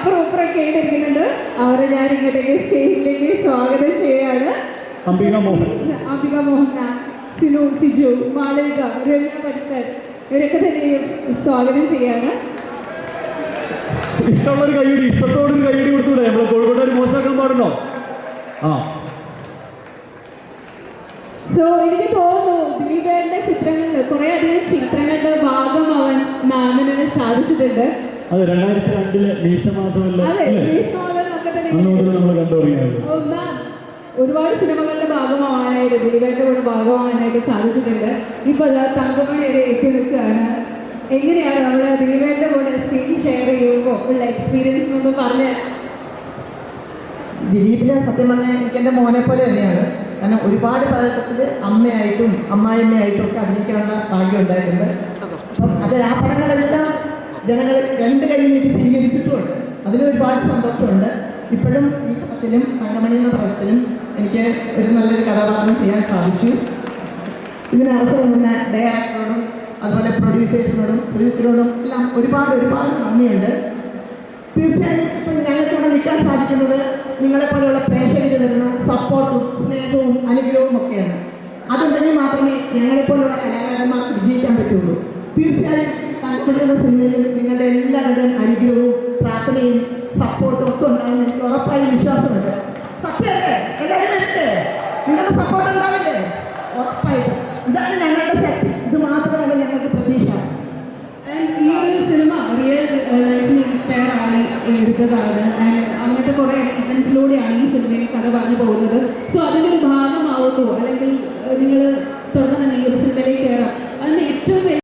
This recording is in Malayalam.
അപ്പുറം ഇപ്പുറമൊക്കെ ആയിട്ടിരിക്കുന്നുണ്ട്. അവരെ ഞാൻ ഇങ്ങോട്ടേക്ക് സ്റ്റേജിലേക്ക് സ്വാഗതം ചെയ്യാണ്. അംബിക മോഹൻ മാം, സിനു, സിജു, മാലവിക, രമ്യ പണിക്കർ, ഇവരൊക്കെ തന്നെയും സ്വാഗതം ചെയ്യാണ്. ഇഷ്ടമുള്ളൊരു കൈയടി, ഇഷ്ടത്തോടൊരു കൈയടി കൊടുത്തൂടെ? നമ്മൾ കോഴിക്കോട് ഒരു മോശമാക്കാൻ പാടുണ്ടോ? സോ എനിക്ക് തോന്നുന്നു ദിലീപേന്റെ ചിത്രങ്ങളിൽ കുറെ അധികം ചിത്രങ്ങളുടെ ഭാഗമാവാൻ മാമിന് സാധിച്ചിട്ടുണ്ട്. അതെ, 2002 മീശമാധവൻ ഒരുപാട് സിനിമകളുടെ ഭാഗമാവാനായിട്ട് ദിലീപേന്റെ കൂടെ ഭാഗമാവാനായിട്ട് സാധിച്ചിട്ടുണ്ട്. ഇപ്പൊ തങ്കമണി വരെ എത്തി നിൽക്കുകയാണ്. എങ്ങനെയാണ് നമ്മള് ദിലീപേന്റെ കൂടെ സ്ക്രീൻ ഷെയർ ചെയ്യുമ്പോൾ ഉള്ള എക്സ്പീരിയൻസ് എന്ന് പറഞ്ഞ? ദിലീപിനെ സത്യം പറഞ്ഞാൽ എനിക്ക് എൻ്റെ മോനെ പോലെ തന്നെയാണ്. കാരണം ഒരുപാട് പദത്തിൽ അമ്മയായിട്ടും അമ്മായിയമ്മയായിട്ടും ഒക്കെ അഭിനയിക്കാനുള്ള ഭാഗ്യം ഉണ്ടായിട്ടുണ്ട്. അപ്പം അത് ആ പടങ്ങളെല്ലാം ജനങ്ങൾ രണ്ട് കൈ നീട്ടി സ്വീകരിച്ചിട്ടുമുണ്ട്. അതിലൊരുപാട് സന്തോഷമുണ്ട്. ഇപ്പോഴും ഈ പടത്തിലും തങ്കമണി എന്ന പടത്തിലും എനിക്ക് ഒരു നല്ലൊരു കഥാപാത്രം ചെയ്യാൻ സാധിച്ചു. ഇതിന് അവസരം തന്ന ഡയറക്ടറോടും അതുപോലെ പ്രൊഡ്യൂസേഴ്സിനോടും സുഹൃത്തിനോടും എല്ലാം ഒരുപാട് നന്ദിയുണ്ട്. തീർച്ചയായും ഇപ്പം ഞങ്ങൾക്ക് ഇവിടെ നിൽക്കാൻ സാധിക്കുന്നത് നിങ്ങളെപ്പോലെയുള്ള പ്രേക്ഷകർ തരുന്ന സപ്പോർട്ടും സ്നേഹവും അനുഗ്രഹവും ഒക്കെയാണ്. അതുണ്ടെങ്കിൽ മാത്രമേ ഞങ്ങളെപ്പോലുള്ള കലാകാരന്മാർക്ക് വിജയിക്കാൻ പറ്റുള്ളൂ. തീർച്ചയായും തങ്കമണി എന്ന സിനിമയിൽ നിങ്ങളുടെ എല്ലാവരുടെയും അനുഗ്രഹവും പ്രാർത്ഥനയും സപ്പോർട്ടും ഒക്കെ ഉണ്ടാകുമെന്ന് എനിക്ക് ഉറപ്പായും വിശ്വാസമുണ്ട്. സത്യമല്ലേ? എല്ലാവരും വരട്ടെ, നിങ്ങളുടെ സപ്പോർട്ട് ഉണ്ടാവില്ലേ? ഉറപ്പായിട്ടും. ഇതാണ് ഞങ്ങളുടെ ശക്തി. ഇത് മാത്രമാണ് ഞങ്ങൾക്ക് പ്രതീക്ഷ. ഈ ഒരു സിനിമ റിയൽ ലൈഫിന് ഇൻസ്പയർ ആണ് എടുത്തതാണ്. അങ്ങനത്തെ കുറേ എലമെന്റ്സിലൂടെയാണ് ഈ സിനിമയിൽ കഥ പറഞ്ഞു പോകുന്നത്. സോ അതിൻ്റെ ഒരു ഭാഗമാവുന്നു അല്ലെങ്കിൽ നിങ്ങൾ തുടർന്ന് തന്നെ ഈ ഒരു സിനിമയിലേക്ക് കയറാം